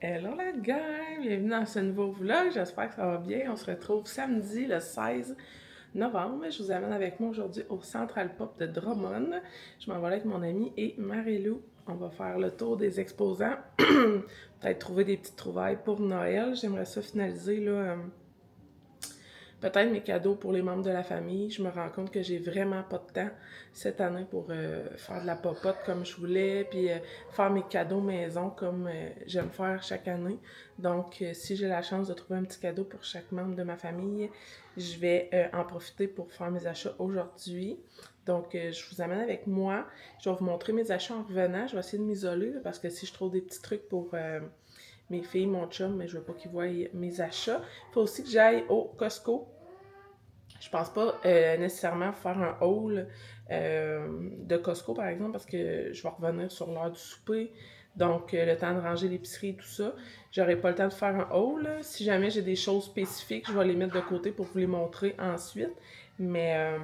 Hello la gang! Bienvenue dans ce nouveau vlog, j'espère que ça va bien. On se retrouve samedi le 16 novembre. Je vous amène avec moi aujourd'hui au Central Pop de Drummond. Je m'en vais avec mon amie et Marie-Lou. On va faire le tour des exposants. Peut-être trouver des petites trouvailles pour Noël. J'aimerais ça finaliser là, peut-être mes cadeaux pour les membres de la famille. Je me rends compte que j'ai vraiment pas de temps cette année pour faire de la popote comme je voulais, puis faire mes cadeaux maison comme j'aime faire chaque année. Donc, si j'ai la chance de trouver un petit cadeau pour chaque membre de ma famille, je vais en profiter pour faire mes achats aujourd'hui. Donc, je vous amène avec moi. Je vais vous montrer mes achats en revenant. Je vais essayer de m'isoler parce que si je trouve des petits trucs pour mes filles, mon chum, mais je veux pas qu'ils voient mes achats. Il faut aussi que j'aille au Costco. Je pense pas nécessairement faire un haul de Costco, par exemple, parce que je vais revenir sur l'heure du souper. Donc, le temps de ranger l'épicerie et tout ça. J'aurai pas le temps de faire un haul. Si jamais j'ai des choses spécifiques, je vais les mettre de côté pour vous les montrer ensuite. Mais,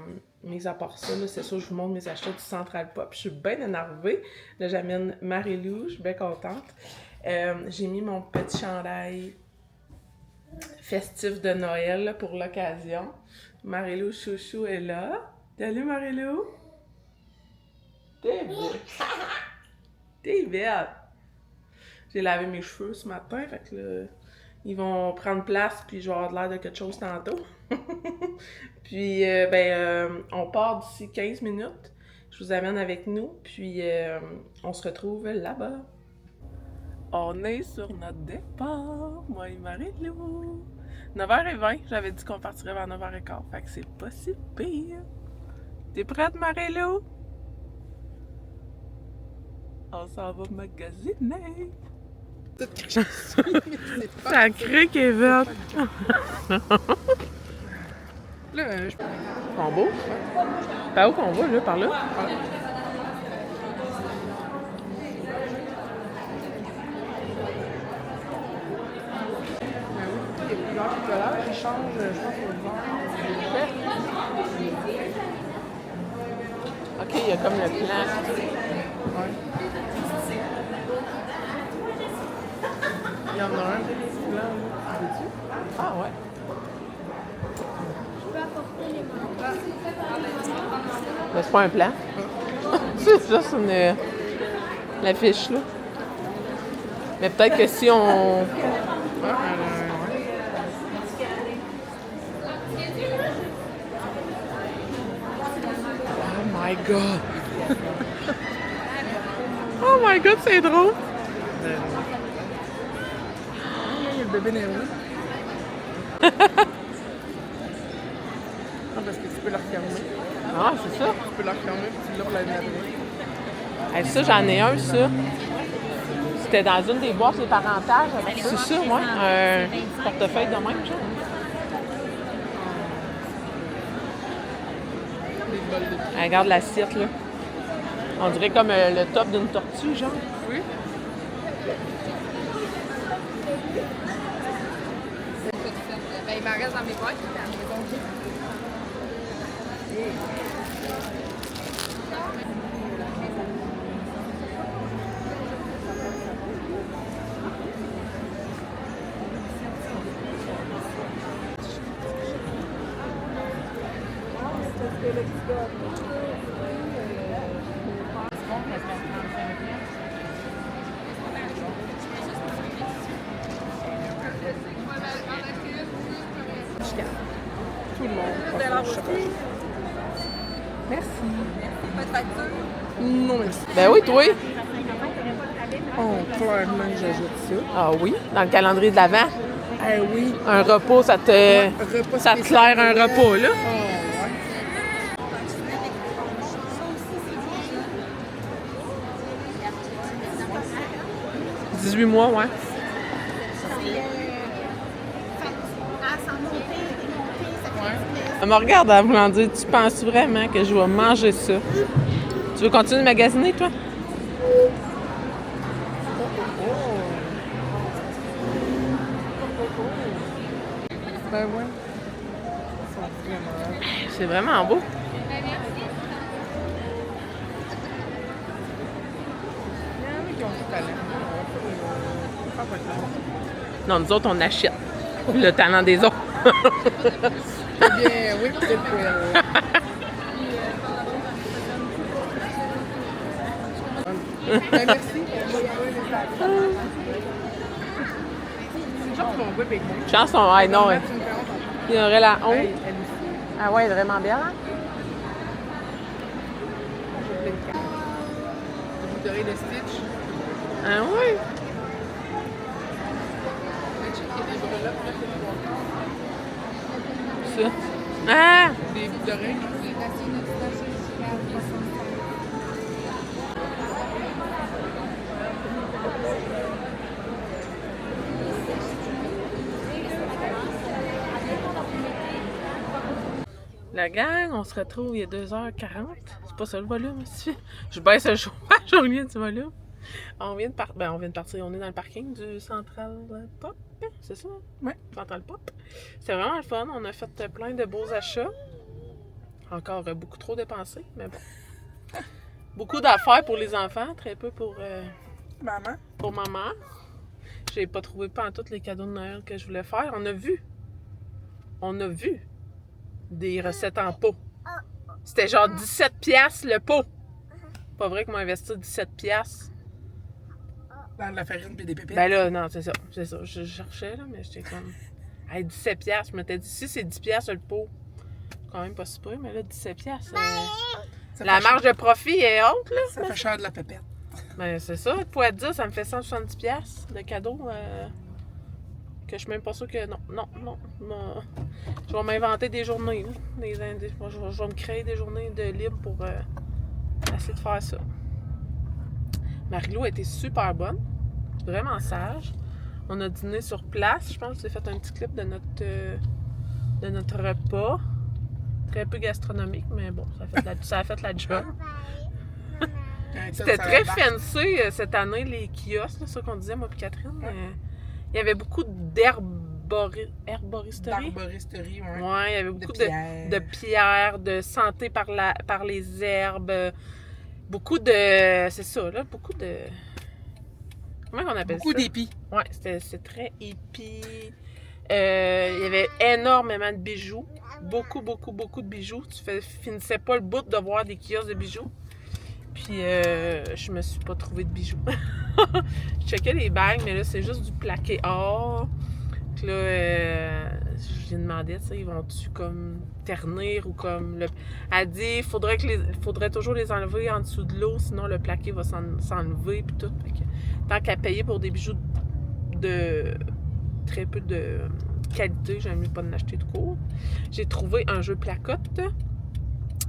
mis à part ça, c'est sûr, je vous montre mes achats du Central Pop. Je suis bien énervée. Là, j'amène Marie-Lou. Je suis bien contente. J'ai mis mon petit chandail festif de Noël là, pour l'occasion. Marie-Lou Chouchou est là. Salut Marie-Lou! T'es belle! T'es belle! J'ai lavé mes cheveux ce matin, fait que là, ils vont prendre place, puis je vais avoir l'air de quelque chose tantôt. Puis, on part d'ici 15 minutes. Je vous amène avec nous, puis on se retrouve là-bas. On est sur notre départ, moi et Marie-Lou. 9h20, j'avais dit qu'on partirait vers 9h15, fait que c'est pas si pire. T'es prête, Marie-Lou? On s'en va magasiner. Ça crée qu'elle est verte. Là, je Ils sont beaux. Par où qu'on va, là, par là? les couleurs de couleurs, ils changent, je pense, au vert. Ok, il y a comme le plan. Ouais. Il y en a un petit blanc, là. Veux-tu? Ah ouais. Mais c'est pas un plan. C'est ça, c'est une... l'affiche, là. Mais peut-être que si on... Ouais. Oh my god! Oh my god, c'est drôle! Il y a le bébé Néo. Ah, parce que tu peux la refermer. Ah, c'est ça? Tu peux la refermer, puis tu l'as pour la nuit après. Hey, ça, j'en ai un, ça. C'était dans une des boîtes des parentages. C'est ça, moi. Un portefeuille de même, genre. Les bols de Hey, regarde l'assiette, là. On dirait comme le top d'une tortue, genre. Oui. Ben, il m'en reste dans mes boîtes, à la maison. Tout le monde. Merci. Pas de facture? Non, merci. Ben oui, toi. Oh, clairement, j'ajoute ça. Ah oui, dans le calendrier de l'Avent. Eh oui. Un repas, ça te... Repas ça te spécial. claire un repas, là. Oh, ouais. 18 mois, ouais. Elle me regarde en voulant dire, tu penses vraiment que je vais manger ça? Tu veux continuer de magasiner, toi? Ben ouais. Ils sont vraiment... C'est vraiment beau. Il y en a qui ont du talent. enfants vont être là. Non, nous autres, on achète. Le talent des autres. Eh bien, oui, peut-être que... Ben, merci. Je pense que mon whip est bon. Chanson, ouais, non. Ouais. Il y aurait la honte. Hey, elle aussi. Ah ouais, vraiment bien. Hein? J'ai plein de cartes. Vous aurez le Stitch. Ah ouais. Le Chick, il y a des breloques, là, c'est Ça. Ah! des boucles d'oreilles. La gang, on se retrouve il est 2h40. C'est pas ça le volume aussi. Je baisse le chauffage au lieu du volume. On vient de partir. On est dans le parking du Central Pop. C'est ça? Ouais. Central Pop. C'était vraiment le fun. On a fait plein de beaux achats. Encore beaucoup trop dépensé, mais bon. Beaucoup d'affaires pour les enfants, très peu pour Maman. maman. J'ai pas trouvé pantoute les cadeaux de Noël que je voulais faire. On a vu des recettes en pot. C'était genre 17 piastres le pot. Pas vrai qu'on m'a investi 17 piastres. Dans de la farine et des pépites. Ben là, non, c'est ça. Je cherchais, là, mais j'étais comme... Hey, 17 piastres. Je m'étais dit, si c'est 10 piastres le pot, quand même pas super, mais là, 17 piastres. La marge de profit est haute, là. Ça fait cher de la pépette. Ben, c'est ça. Pour être dit, ça me fait 170 piastres de cadeaux que je suis même pas sûre que... Non. Je vais m'inventer des journées, là. Je vais me créer des journées de libre pour essayer de faire ça. Marie-Lou a été super bonne. Vraiment sage. On a dîné sur place. Je pense que j'ai fait un petit clip de notre repas. Très peu gastronomique, mais bon, ça a fait la job. C'était très fancy cette année, les kiosques, c'est ça qu'on disait, moi et Catherine. Il y avait beaucoup herboristerie. D'arboristerie, oui. Ouais, il y avait beaucoup de pierres, de santé par les herbes. Beaucoup de... C'est ça, là, beaucoup de... Comment on appelle ça? Beaucoup d'épis. Ouais, c'est très hippie. Il y avait énormément de bijoux. Beaucoup de bijoux. Finissais pas le bout de voir des kiosques de bijoux. Puis, je me suis pas trouvé de bijoux. Je checkais les bagues, mais là, c'est juste du plaqué or. Puis là, je lui demandais, tu sais, ils vont-tu comme ternir ou comme... Elle dit, faudrait toujours les enlever en dessous de l'eau, sinon le plaqué va s'enlever, puis tout. Fait que, tant qu'à payer pour des bijoux de très peu de qualité, j'aime mieux pas en acheter de court. J'ai trouvé un jeu placotte.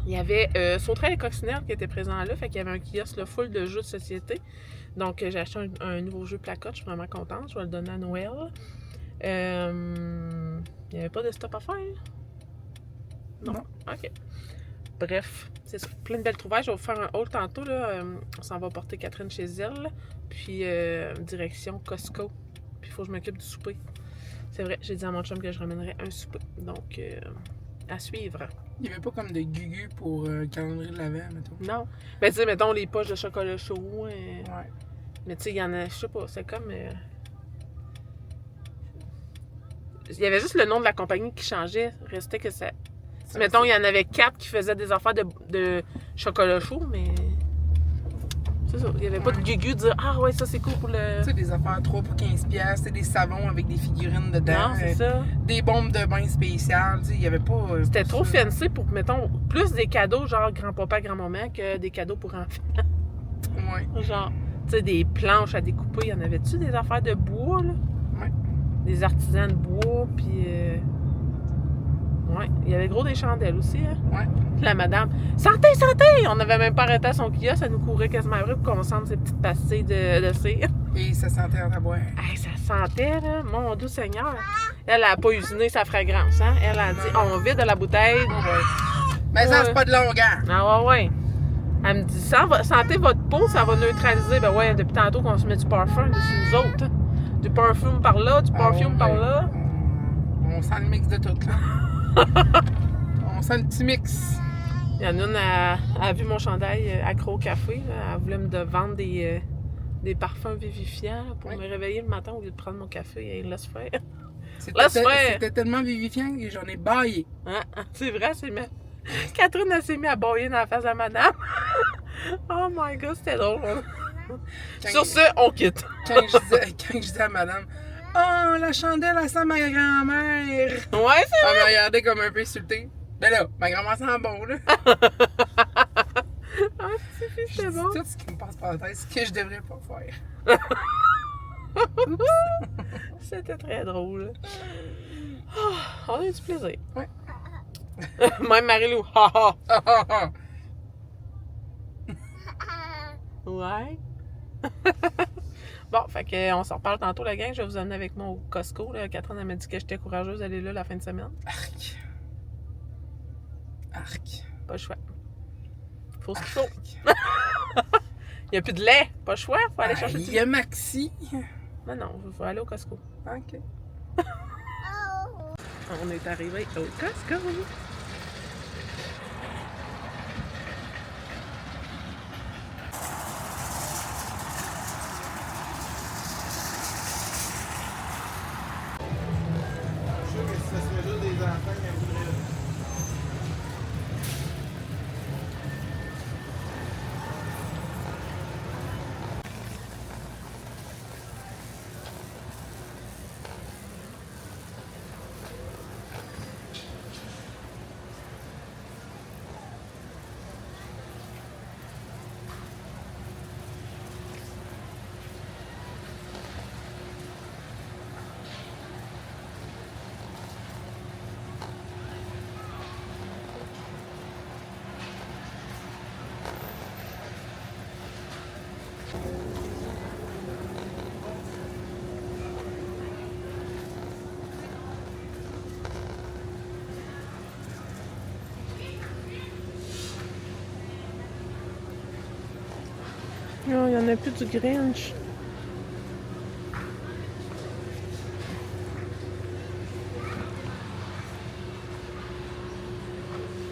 Il y avait Sauterelle et Coccinelle qui était présent là, fait qu'il y avait un kiosque là, full de jeux de société. Donc, j'ai acheté un nouveau jeu placotte, je suis vraiment contente, je vais le donner à Noël. Il n'y avait pas de stop à faire? Non. OK. Bref, c'est ça. Plein de belles trouvailles. Je vais vous faire un haul tantôt. Là. On s'en va porter Catherine chez elle. Puis, direction Costco. Puis, il faut que je m'occupe du souper. C'est vrai, j'ai dit à mon chum que je ramènerais un souper. Donc, à suivre. Il n'y avait pas comme de gugu pour calendrier de l'Avent, mettons. Non. Mais tu sais, mettons les poches de chocolat chaud. Ouais. Mais tu sais, il y en a, je sais pas, c'est comme... Il y avait juste le nom de la compagnie qui changeait. Restait que ça... Mettons, il y en avait 4 qui faisaient des affaires de chocolat chaud, mais... C'est ça. Il n'y avait pas de gugu de dire « Ah ouais, ça c'est cool pour le... » Tu sais, des affaires 3 pour 15 piastres, des savons avec des figurines dedans. Non, c'est ça. Des bombes de bain spéciales, tu sais, il n'y avait pas... C'était trop fancy pour, mettons, plus des cadeaux genre grand-papa, grand-maman que des cadeaux pour enfants. Ouais. Genre, tu sais, des planches à découper. Il y en avait-tu des affaires de bois, là? Ouais. Des artisans de bois, puis... Ouais, il y avait gros des chandelles aussi, hein? Ouais. La madame, santé! On n'avait même pas arrêté à son kiosque, ça nous courait quasiment après pour qu'on sente ces petites pastilles de cire. Et ça sentait en boire. Hey, ça sentait, là, mon doux Seigneur. Elle a pas usiné sa fragrance, hein? Elle a dit, on vide de la bouteille. Ouais. Mais ça, c'est pas de longueur. Ah ouais. Elle me dit, sentez votre peau, ça va neutraliser. Ben ouais, depuis tantôt qu'on se met du parfum dessus nous autres. Hein? Du parfum par là, du parfum par là. On sent le mix de tout, là. On sent le petit mix. Il y en a une, elle a vu mon chandail accro au café. Là. Elle voulait me vendre des des parfums vivifiants là, pour Oui. me réveiller le matin au lieu de prendre mon café et laisse faire. C'était tellement vivifiant que j'en ai baillé. Hein? C'est vrai, Catherine, elle s'est mise à bailler dans la face de la madame. Oh my god, c'était drôle. Sur ce, on quitte. Quand je disais à madame, oh, la chandelle, elle sent ma grand-mère. Ouais, c'est Elle me regardait comme un peu insultée. Ben là, ma grand-mère sent bon, là. Ah, c'est Je dis bon. tout ce qui me passe par la tête, ce que je devrais pas faire. C'était très drôle. Oh, on a eu du plaisir. Ouais. Même Marie-Lou. Ha ha. Ah, ah, ah. Ouais. Bon, fait que on s'en reparle tantôt, la gang. Je vais vous emmener avec moi au Costco. Là. Catherine, elle m'a dit que j'étais courageuse d'aller là la fin de semaine. Arc. Arc. Pas le choix. Faut ce qu'il faut. Arc. Il n'y a plus de lait. Pas le choix. Faut aller chercher du Il lait. y a Maxi. Non, il faut aller au Costco. Ok. On est arrivé au Costco. Ça serait juste des enfants qui voudraient. Non, il n'y en a plus du Grinch.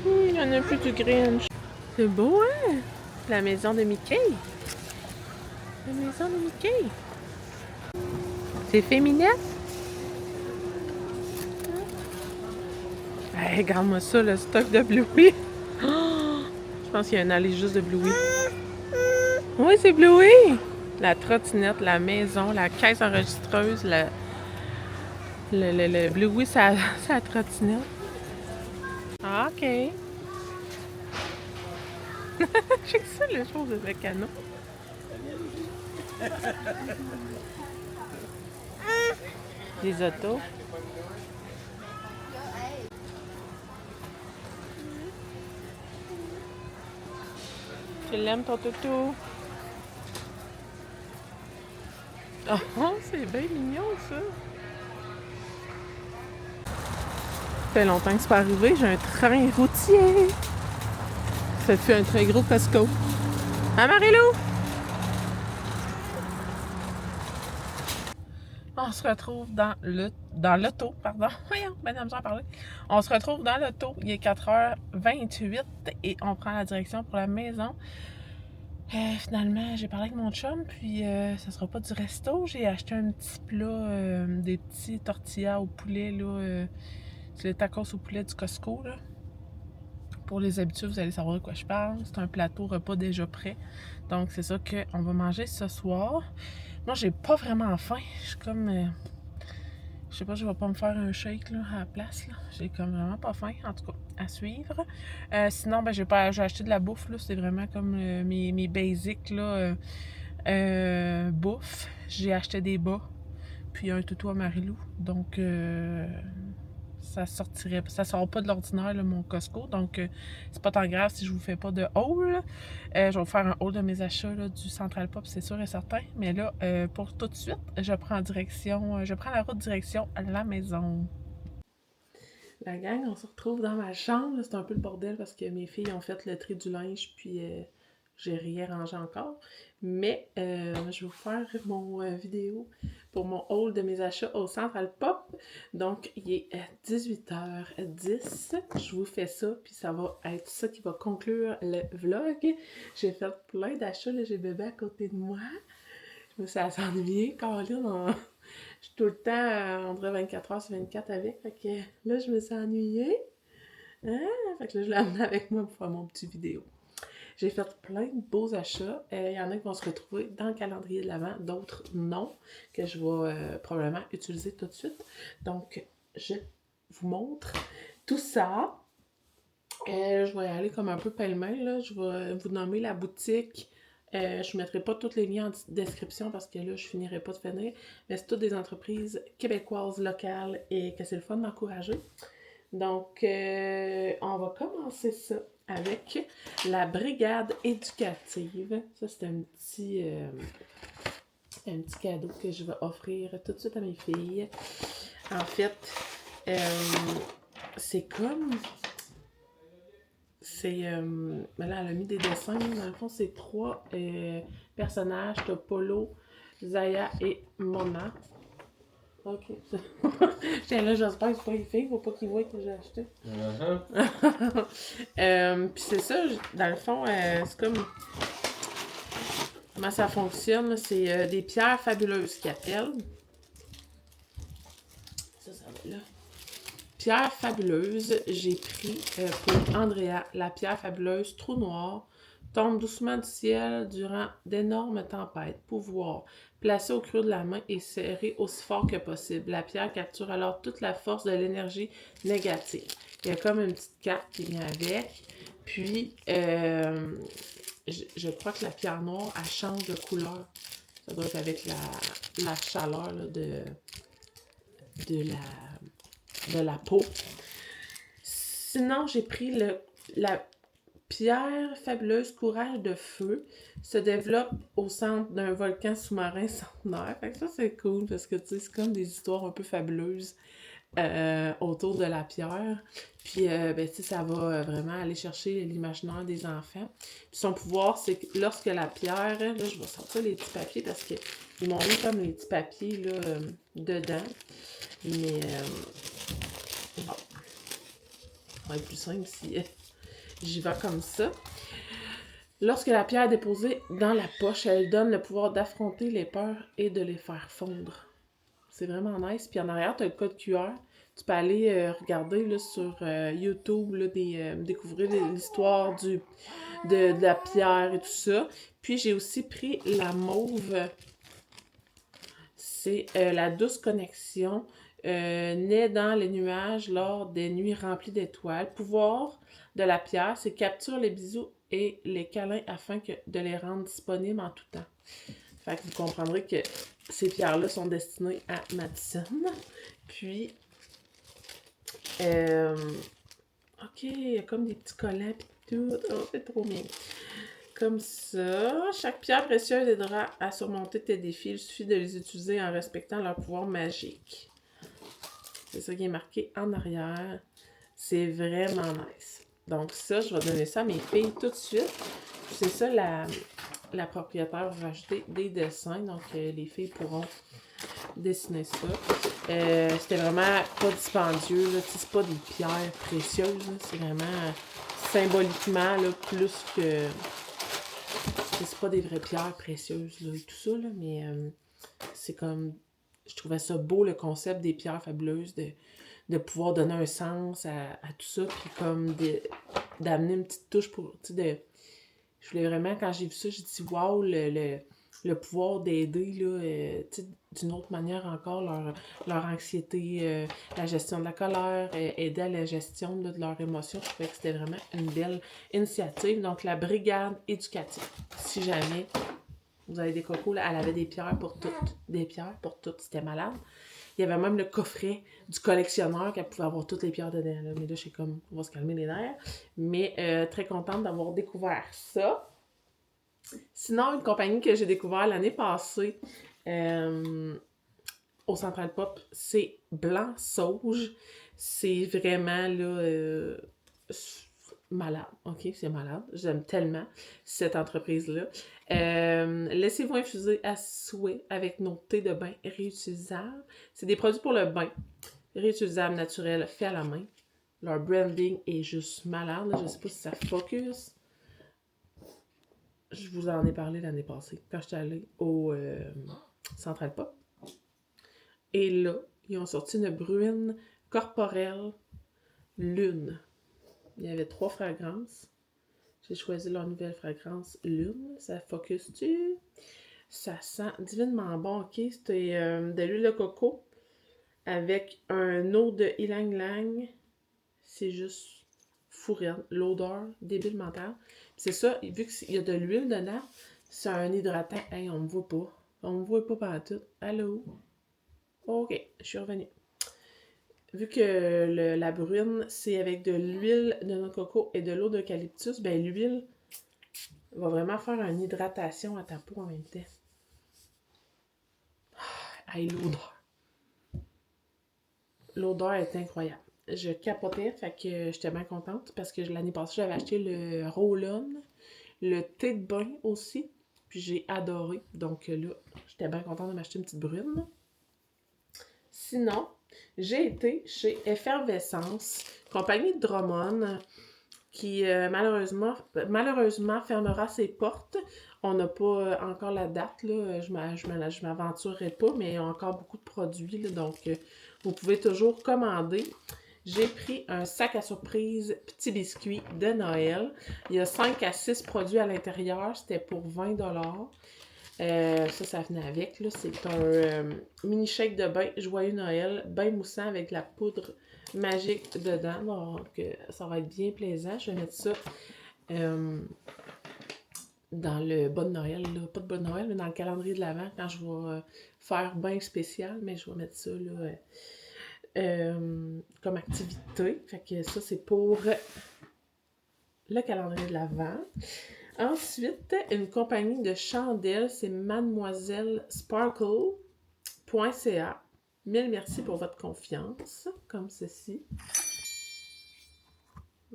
Il n'y en a plus du Grinch. C'est beau, hein? La maison de Mickey. La maison de Mickey. C'est féminin? Hey, regarde-moi ça, le stock de Bluey. Oh, je pense qu'il y a une allée juste de Bluey. Oui, c'est Bluey. La trottinette, la maison, la caisse enregistreuse, le Bluey, ça la trottinette. Ah, OK. J'ai que ça, le chose de ce canot. Des autos. Tu l'aimes, ton toutou? Oh, c'est bien mignon, ça. Ça fait longtemps que c'est pas arrivé. J'ai un train routier. Ça fait un très gros Costco. Hein, Marie-Lou? On se retrouve dans l'auto, pardon. Voyons, ben de parler. On se retrouve dans l'auto. Il est 4h28 et on prend la direction pour la maison. Finalement, j'ai parlé avec mon chum, puis ça sera pas du resto. J'ai acheté un petit plat, des petits tortillas au poulet, là. C'est les tacos au poulet du Costco, là. Pour les habitués, vous allez savoir de quoi je parle. C'est un plateau repas déjà prêt. Donc, c'est ça qu'on va manger ce soir. Moi, j'ai pas vraiment faim. Je suis comme... je sais pas, je vais pas me faire un shake là, à la place. J'ai comme vraiment pas faim, en tout cas, à suivre. Sinon, ben, j'ai acheté de la bouffe. C'est vraiment comme mes basics là, bouffe. J'ai acheté des bas, puis un toutou à Marie-Lou. Donc, ça sort pas de l'ordinaire, mon Costco. Donc, c'est pas tant grave si je vous fais pas de haul. Je vais vous faire un haul de mes achats là, du Central Pop, c'est sûr et certain. Mais là, pour tout de suite, je prends la route direction à la maison. La gang, on se retrouve dans ma chambre. C'est un peu le bordel parce que mes filles ont fait le tri du linge, puis j'ai rien rangé encore. Mais je vais vous faire mon vidéo pour mon haul de mes achats au Central Pop. Donc, il est 18h10. Je vous fais ça, puis ça va être ça qui va conclure le vlog. J'ai fait plein d'achats, là, j'ai bébé à côté de moi. Je me suis s'ennuyer, Caroline. Je suis tout le temps, on dirait 24 heures sur 24 avec. Fait que là, je me suis ennuyée. Hein? Fait que là, je l'ai amené avec moi pour faire mon petit vidéo. J'ai fait plein de beaux achats. Il y en a qui vont se retrouver dans le calendrier de l'Avent, d'autres non, que je vais probablement utiliser tout de suite. Donc, je vous montre tout ça. Je vais y aller comme un peu pêle-mêle, là. Je vais vous nommer la boutique. Je ne mettrai pas tous les liens en description parce que là, je finirai pas de finir. Mais c'est toutes des entreprises québécoises, locales et que c'est le fun d'encourager. Donc, on va commencer ça avec la brigade éducative. Ça, c'est un petit cadeau que je vais offrir tout de suite à mes filles. En fait, c'est comme... là, elle a mis des dessins. Dans le fond, c'est 3 personnages. T'as Polo, Zaya et Mona. Ok. J'étais là, j'espère que c'est pas les filles, faut pas qu'ils voient que j'ai acheté. Puis c'est ça, dans le fond, c'est comme... Comment ça fonctionne, là? C'est des pierres fabuleuses qu'ils appellent. Ça va là. Pierre fabuleuse, j'ai pris pour Andrea la pierre fabuleuse trou noir, tombe doucement du ciel durant d'énormes tempêtes, pouvoir, placée au creux de la main et serrée aussi fort que possible. La pierre capture alors toute la force de l'énergie négative. Il y a comme une petite carte qui vient avec, puis je crois que la pierre noire, elle change de couleur. Ça doit être avec la chaleur là, de la peau. Sinon, j'ai pris la pierre fabuleuse courage de feu. Se développe au centre d'un volcan sous-marin centenaire. Fait que ça, c'est cool parce que tu sais, c'est comme des histoires un peu fabuleuses autour de la pierre. Puis, ben, tu sais, ça va vraiment aller chercher l'imaginaire des enfants. Puis son pouvoir, c'est que lorsque la pierre... Là, je vais sortir les petits papiers parce qu'ils m'ont mis comme les petits papiers là, dedans. Mais... bon. Ça va être plus simple si j'y vais comme ça. Lorsque la pierre est déposée dans la poche, elle donne le pouvoir d'affronter les peurs et de les faire fondre. C'est vraiment nice. Puis en arrière, tu as le code QR. Tu peux aller regarder là, sur YouTube, là, découvrir l'histoire de la pierre et tout ça. Puis j'ai aussi pris la mauve. C'est la douce connexion. Naît dans les nuages lors des nuits remplies d'étoiles. Pouvoir de la pierre, c'est capture les bisous et les câlins afin de les rendre disponibles en tout temps. Fait que vous comprendrez que ces pierres-là sont destinées à Madison. Puis, ok, il y a comme des petits collants pis tout. Oh, c'est trop bien. Comme ça. Chaque pierre précieuse aidera à surmonter tes défis. Il suffit de les utiliser en respectant leur pouvoir magique. C'est ça qui est marqué en arrière. C'est vraiment nice. Donc ça, je vais donner ça à mes filles tout de suite. C'est ça, la propriétaire va rajouter des dessins. Donc les filles pourront dessiner ça. C'était vraiment pas dispendieux. C'est pas des pierres précieuses. C'est vraiment symboliquement là, plus que... C'est pas des vraies pierres précieuses là, et tout ça. Là, mais c'est comme... Je trouvais ça beau, le concept des pierres fabuleuses, de pouvoir donner un sens à tout ça, puis comme d'amener une petite touche pour, tu sais, je voulais vraiment, quand j'ai vu ça, j'ai dit, waouh, le pouvoir d'aider, là, tu sais, d'une autre manière encore, leur anxiété, la gestion de la colère, aider à la gestion là, de leurs émotions. Je trouvais que c'était vraiment une belle initiative. Donc, la brigade éducative, si jamais... Vous avez des cocos, là, elle avait des pierres pour toutes. Des pierres pour toutes, c'était malade. Il y avait même le coffret du collectionneur qu'elle pouvait avoir toutes les pierres dedans. Là. Mais là, je suis comme, on va se calmer les nerfs. Mais très contente d'avoir découvert ça. Sinon, une compagnie que j'ai découvert l'année passée au Central Pop, c'est Blanc Sauge. C'est vraiment, là... malade, ok, c'est malade. J'aime tellement cette entreprise-là. Laissez-vous infuser à souhait avec nos thés de bain réutilisables. C'est des produits pour le bain, réutilisables, naturels, faits à la main. Leur branding est juste malade. Je sais pas si ça focus. Je vous en ai parlé l'année passée, quand j'étais allée au Central Pop. Et là, ils ont sorti une bruine corporelle Lune. Il y avait 3 fragrances. J'ai choisi leur nouvelle fragrance Lune. Ça focus-tu? Ça sent divinement bon. Ok, c'était de l'huile de coco avec un eau de ylang-ylang. C'est juste fourré. L'odeur, débile mental. C'est ça, vu qu'il y a de l'huile dedans, c'est un hydratant. Hey, on me voit pas. On me voit pas partout. Allô? Ok, je suis revenue. Vu que la brune, c'est avec de l'huile de noix de coco et de l'eau d'eucalyptus, ben l'huile va vraiment faire une hydratation à ta peau en même temps. Hey, l'odeur. L'odeur est incroyable. Je capotais, fait que j'étais bien contente parce que l'année passée, j'avais acheté le roll-on, le thé de bain aussi, puis j'ai adoré. Donc là, j'étais bien contente de m'acheter une petite brune. Sinon, j'ai été chez Effervescence, compagnie de Drummond, qui malheureusement fermera ses portes. On n'a pas encore la date, là. Je m'aventurerai pas, mais il y a encore beaucoup de produits, là, donc vous pouvez toujours commander. J'ai pris un sac à surprise petit biscuit de Noël. Il y a 5 à 6 produits à l'intérieur. C'était pour 20 $. Ça venait avec. Là. C'est un mini shake de bain Joyeux Noël, bain moussant avec de la poudre magique dedans. Donc, ça va être bien plaisant. Je vais mettre ça dans le bas de Noël. Là. Pas de bas de Noël, mais dans le calendrier de l'Avent quand je vais faire bain spécial. Mais je vais mettre ça là, comme activité. Fait que ça, c'est pour le calendrier de l'Avent. Ensuite, une compagnie de chandelles, c'est mademoisellesparkle.ca. Mille merci pour votre confiance, comme ceci.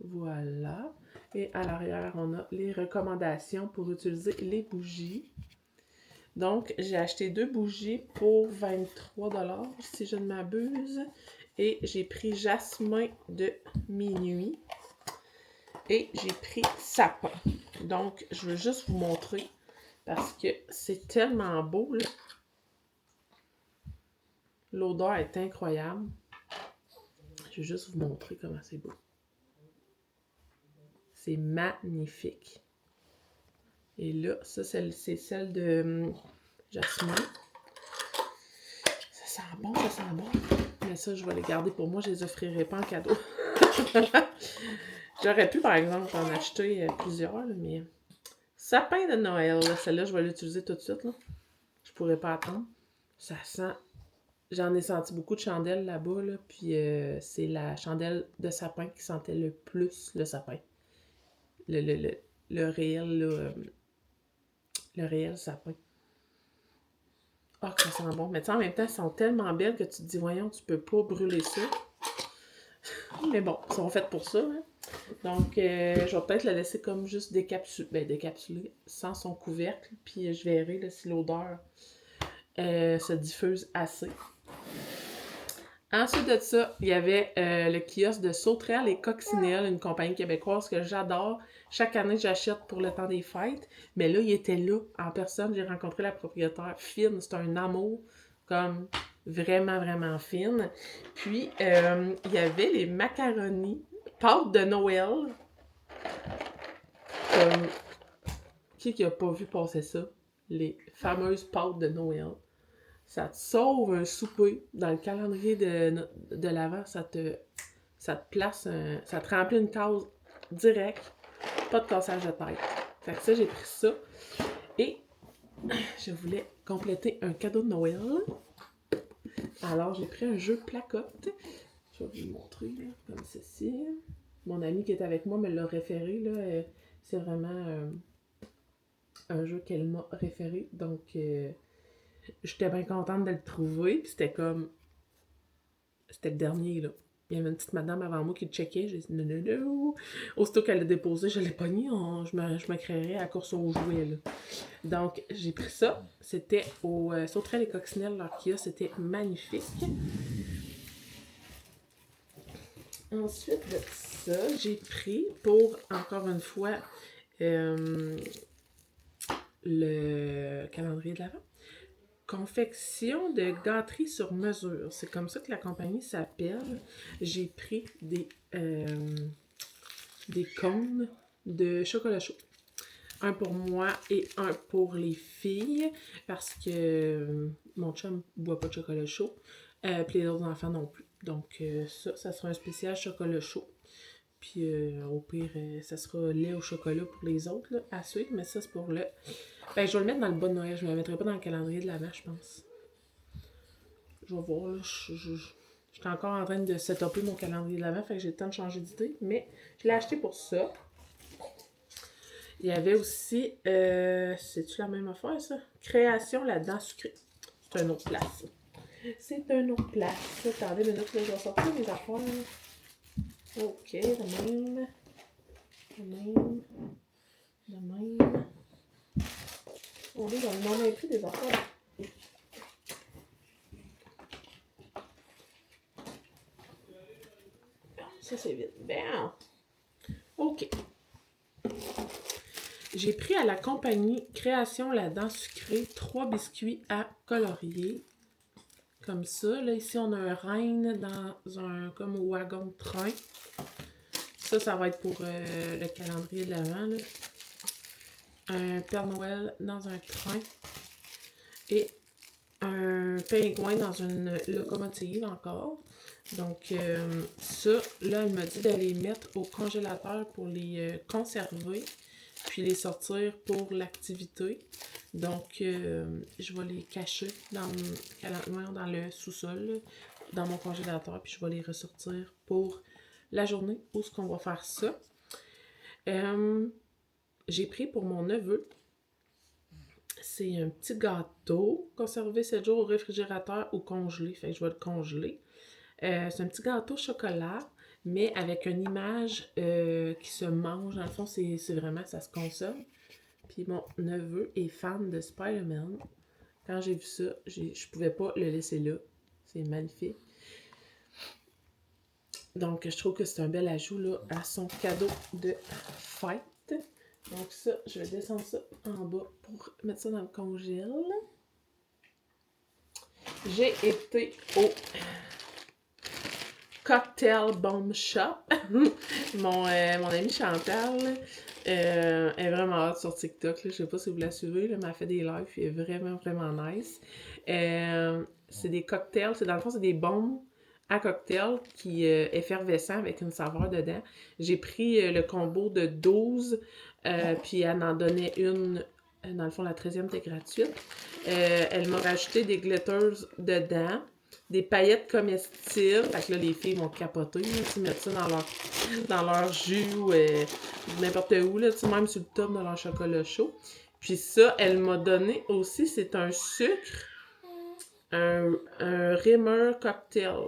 Voilà. Et à l'arrière, on a les recommandations pour utiliser les bougies. Donc, j'ai acheté 2 bougies pour 23 $, si je ne m'abuse. Et j'ai pris jasmin de minuit. Et j'ai pris sapin. Donc, je veux juste vous montrer parce que c'est tellement beau, là. L'odeur est incroyable. Je veux juste vous montrer comment c'est beau. C'est magnifique. Et là, ça, c'est celle de jasmin. Ça sent bon, ça sent bon. Mais ça, je vais les garder pour moi. Je les offrirai pas en cadeau. J'aurais pu, par exemple, en acheter plusieurs, là, mais... Sapin de Noël, là. Celle-là, je vais l'utiliser tout de suite, là. Je pourrais pas attendre. Ça sent... J'en ai senti beaucoup de chandelles là-bas, là, puis c'est la chandelle de sapin qui sentait le plus le sapin. Le réel, là, le réel sapin. Ah, que ça sent bon. Mais tu sais, en même temps, elles sont tellement belles que tu te dis, voyons, tu peux pas brûler ça. Mais bon, elles sont faites pour ça, hein. Donc, je vais peut-être la laisser comme juste décapsulée sans son couvercle. Puis je verrai là, si l'odeur se diffuse assez. Ensuite de ça, il y avait le kiosque de Sauterelles et Coccinelle, une compagnie québécoise que j'adore. Chaque année, j'achète pour le temps des fêtes. Mais là, il était là, en personne. J'ai rencontré la propriétaire fine. C'est un amour, comme vraiment, vraiment fine. Puis, il y avait les macaronis, pâtes de Noël. Comme, qui n'a pas vu passer ça? Les fameuses pâtes de Noël. Ça te sauve un souper dans le calendrier de l'Avent. Ça te place, ça te remplit une case direct. Pas de cassage de tête. Fait que ça, j'ai pris ça. Et je voulais compléter un cadeau de Noël. Alors, j'ai pris un jeu placotte. Je vais vous le montrer, là, comme ceci. Mon ami qui est avec moi me l'a référé. Là, c'est vraiment un jeu qu'elle m'a référé. Donc, j'étais bien contente de le trouver. Puis c'était comme... C'était le dernier, là. Il y avait une petite madame avant moi qui le checkait. J'ai dit non. Aussitôt qu'elle l'a déposé, je l'ai pogné. Je me créerais à la course aux jouets, là. Donc, j'ai pris ça. C'était au Sauterelles et Coccinelle, leur kiosque. C'était magnifique. Ensuite de ça, j'ai pris pour, encore une fois, le calendrier de l'Avent. confection de gâterie sur mesure. C'est comme ça que la compagnie s'appelle. J'ai pris des cônes de chocolat chaud. Un pour moi et un pour les filles, parce que mon chum boit pas de chocolat chaud, puis les autres enfants non plus. Donc ça sera un spécial chocolat chaud. Puis au pire, ça sera lait au chocolat pour les autres, là, à suivre, mais ça c'est pour le... Ben, je vais le mettre dans le bas de Noël, je ne le mettrai pas dans le calendrier de l'Avent, je pense. Je vais voir, là, je suis encore en train de setuper mon calendrier de l'Avent, fait que j'ai le temps de changer d'idée, mais je l'ai acheté pour ça. Il y avait aussi, c'est-tu la même affaire, ça? Création là-dedans sucrée. C'est un autre place. C'est un autre place. Attendez une minute, là, je vais sortir mes affaires. Ok, de même. De même. De même. On est dans le nom impris des affaires. Ça, c'est vite. Bien. Ok. J'ai pris à la compagnie Création là-dedans sucrée 3 biscuits à colorier. Comme ça. Là, ici, on a un reine dans un comme wagon de train. Ça va être pour le calendrier de l'Avent. Un Père Noël dans un train. Et un pingouin dans une locomotive encore. Donc, ça, là, elle m'a dit d'aller mettre au congélateur pour les conserver. Puis les sortir pour l'activité. Donc, je vais les cacher dans le sous-sol, là, dans mon congélateur. Puis je vais les ressortir pour la journée où est-ce qu'on va faire ça. J'ai pris pour mon neveu. C'est un petit gâteau conservé 7 jours au réfrigérateur ou congelé. Fait que je vais le congeler. C'est un petit gâteau au chocolat, mais avec une image qui se mange. Dans le fond, c'est vraiment, ça se consomme. Puis mon neveu est fan de Spider-Man. Quand j'ai vu ça, je pouvais pas le laisser là. C'est magnifique. Donc, je trouve que c'est un bel ajout là, à son cadeau de fête. Donc ça, je vais descendre ça en bas pour mettre ça dans le congèle. J'ai été au Cocktail Bomb Shop. mon amie Chantal est vraiment hot sur TikTok. Là. Je sais pas si vous la suivez, là, mais elle fait des lives. Elle est vraiment, vraiment nice. C'est des cocktails. Dans le fond, c'est des bombes à cocktail qui est effervescent avec une saveur dedans. J'ai pris le combo de 12, puis elle en donnait une. Dans le fond, la 13e était gratuite. Elle m'a rajouté des glitters dedans. Des paillettes comestibles. Fait que là, les filles vont capoter. Ils mettent ça dans leur jus ou n'importe où. Là, même sur le top de leur chocolat chaud. Puis ça, elle m'a donné aussi, c'est un sucre. Un Rimmer cocktail.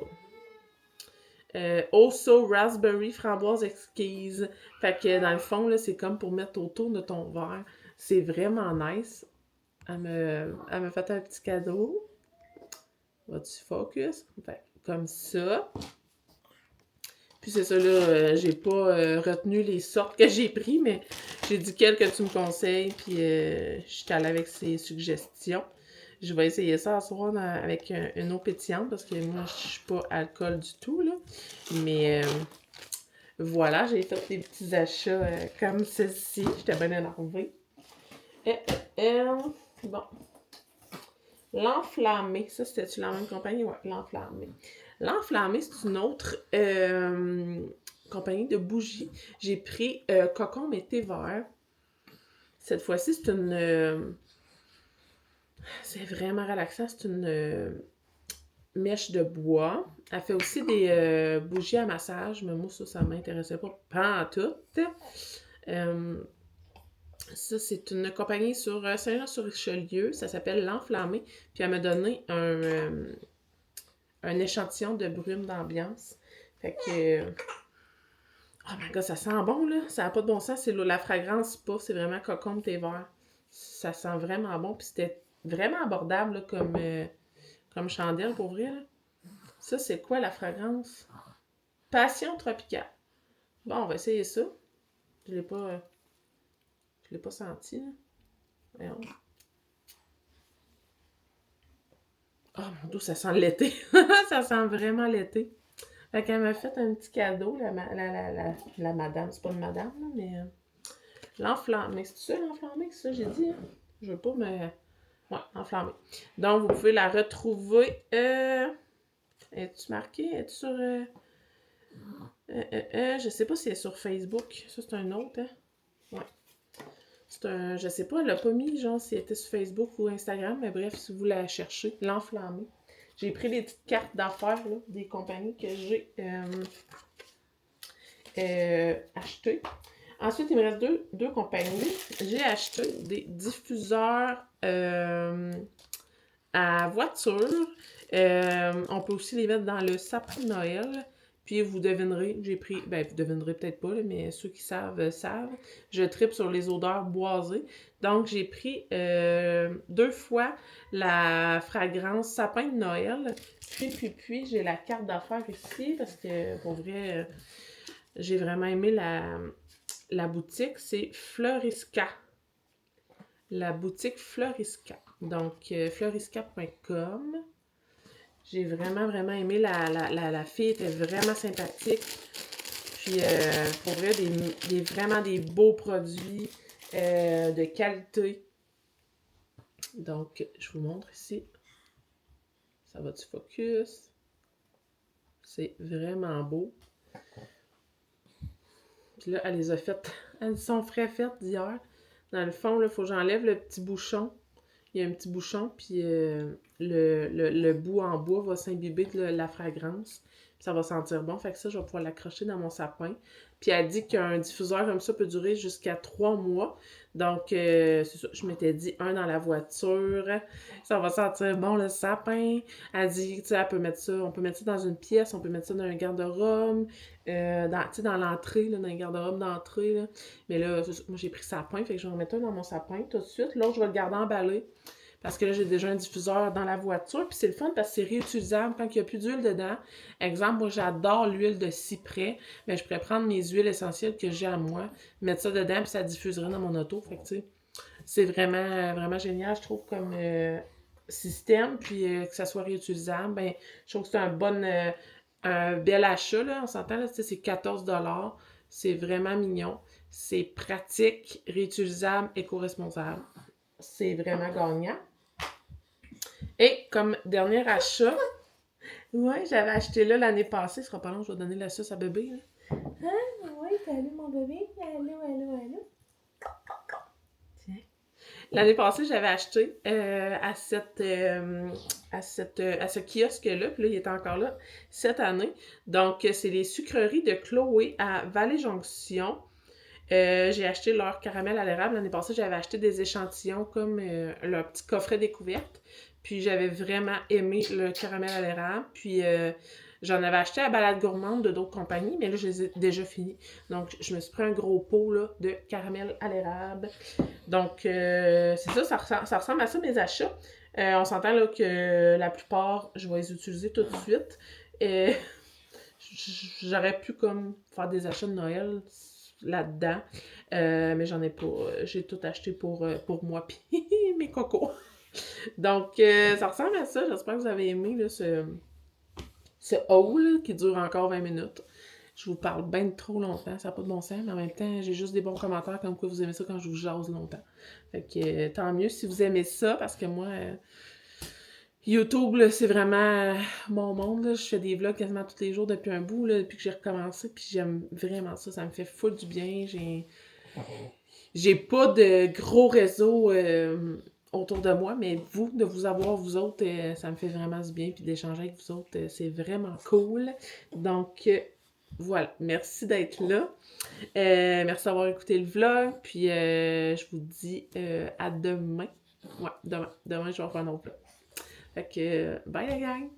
Also Raspberry Framboise Exquise. Fait que dans le fond, là, c'est comme pour mettre autour de ton verre. C'est vraiment nice. Elle m'a fait un petit cadeau. Vas-tu focus? Fait, comme ça. Puis c'est ça, là, j'ai pas retenu les sortes que j'ai pris, mais j'ai dit quelles que tu me conseilles, puis je suis allée avec ces suggestions. Je vais essayer ça ce soir avec une eau pétillante, parce que moi, je suis pas alcool du tout, là. Mais voilà, j'ai fait des petits achats comme ceci. J'étais bien énervée. Bon. L'Enflammé. Ça, c'était-tu la même compagnie? Ouais, L'Enflammé. L'Enflammé, c'est une autre compagnie de bougies. J'ai pris Cocon et thé vert. Cette fois-ci, c'est une... c'est vraiment relaxant. C'est une mèche de bois. Elle fait aussi des bougies à massage, mais moi, ça m'intéressait pas en tout. Ça, c'est une compagnie sur Saint-Jean-sur-Richelieu. Ça s'appelle L'Enflammé. Puis elle m'a donné un échantillon de brume d'ambiance. Fait que... oh my god, ça sent bon, là. Ça n'a pas de bon sens. C'est la fragrance pas. C'est vraiment cocon thé vert. Ça sent vraiment bon. Puis c'était vraiment abordable, là, comme chandelle, pour vrai, là. Ça, c'est quoi, la fragrance? Passion tropicale. Bon, on va essayer ça. Je l'ai pas senti, là. Voyons. Oh mon Dieu, ça sent l'été. Ça sent vraiment l'été. Fait qu'elle m'a fait un petit cadeau, la madame. C'est pas une madame, là, mais l'enflammé. C'est ça, l'enflammé, c'est ça, j'ai dit, hein? Je veux pas me... Ouais, enflammé. Donc, vous pouvez la retrouver. Es-tu marquée? Es-tu sur... je sais pas si elle est sur Facebook. Ça, c'est un autre, hein? Ouais. C'est un... Je sais pas, elle a pas mis, genre, si elle était sur Facebook ou Instagram, mais bref, si vous la cherchez, l'enflammé. J'ai pris des petites cartes d'affaires, là, des compagnies que j'ai achetées. Ensuite, il me reste deux compagnies. J'ai acheté des diffuseurs à voiture. On peut aussi les mettre dans le sapin de Noël. Puis vous devinerez, j'ai pris, ben vous devinerez peut-être pas, là, mais ceux qui savent, savent. Je tripe sur les odeurs boisées. Donc j'ai pris 2 fois la fragrance sapin de Noël. Puis j'ai la carte d'affaires ici parce que pour vrai, j'ai vraiment aimé la boutique. C'est Fleurisca. La boutique Fleurisca. Donc fleurisca.com. J'ai vraiment aimé la fille, était vraiment sympathique. Puis, pour vrai, vraiment des beaux produits de qualité. Donc, je vous montre ici. Ça va du focus. C'est vraiment beau. Puis là, elle les a faites. Elles sont faites d'hier. Dans le fond, il faut que j'enlève le petit bouchon. Il y a un petit bouchon, puis le bout en bois va s'imbiber de la fragrance. Puis ça va sentir bon. Fait que ça, je vais pouvoir l'accrocher dans mon sapin. Puis elle dit qu'un diffuseur comme ça peut durer jusqu'à 3 mois. Donc, c'est ça. Je m'étais dit un dans la voiture. Ça va sentir bon le sapin. Elle dit, tu sais, on peut mettre ça dans une pièce, on peut mettre ça dans un garde-robe. Dans l'entrée, là, dans un garde-robe d'entrée. Là. Mais là, moi, j'ai pris sapin, fait que je vais en mettre un dans mon sapin tout de suite. L'autre, je vais le garder emballé. Parce que là, j'ai déjà un diffuseur dans la voiture. Puis c'est le fun parce que c'est réutilisable quand il n'y a plus d'huile dedans. Exemple, moi, j'adore l'huile de cyprès. Mais je pourrais prendre mes huiles essentielles que j'ai à moi, mettre ça dedans, puis ça diffuserait dans mon auto. Fait que, tu sais, c'est vraiment génial, je trouve, comme système. Puis que ça soit réutilisable, ben, je trouve que c'est un bel achat, là. On s'entend, là, tu sais, c'est 14$. C'est vraiment mignon. C'est pratique, réutilisable, éco-responsable. C'est vraiment gagnant. Et comme dernier achat, ouais, j'avais acheté là l'année passée. Ce sera pas long, je vais donner la sauce à bébé. Là. Hein? Oui, t'as allô mon bébé? Allô. Tiens. L'année passée, j'avais acheté à ce kiosque-là, puis là, il est encore là cette année. Donc, c'est les sucreries de Chloé à Vallée-Jonction. J'ai acheté leur caramel à l'érable. L'année passée, j'avais acheté des échantillons comme leur petit coffret découverte. Puis j'avais vraiment aimé le caramel à l'érable. Puis j'en avais acheté à Balade Gourmande de d'autres compagnies, mais là, je les ai déjà finis. Donc, je me suis pris un gros pot là, de caramel à l'érable. Donc, c'est ça ressemble à ça, mes achats. On s'entend là que la plupart, je vais les utiliser tout de suite. J'aurais pu comme faire des achats de Noël là-dedans. Mais j'en ai pas. J'ai tout acheté pour moi puis mes cocos. Donc, ça ressemble à ça. J'espère que vous avez aimé là, ce haul là, qui dure encore 20 minutes. Je vous parle bien trop longtemps, ça n'a pas de bon sens, mais en même temps, j'ai juste des bons commentaires comme quoi vous aimez ça quand je vous jase longtemps. Fait que tant mieux si vous aimez ça, parce que moi, YouTube, là, c'est vraiment mon monde. Là. Je fais des vlogs quasiment tous les jours depuis un bout, là, depuis que j'ai recommencé, puis j'aime vraiment ça. Ça me fait full du bien. J'ai pas de gros réseau autour de moi, mais de vous avoir, vous autres, ça me fait vraiment du bien, puis d'échanger avec vous autres, c'est vraiment cool. Donc, voilà. Merci d'être là. Merci d'avoir écouté le vlog, puis je vous dis à demain. Ouais, demain. Demain, je vais faire un autre vlog. Fait que, bye la gang!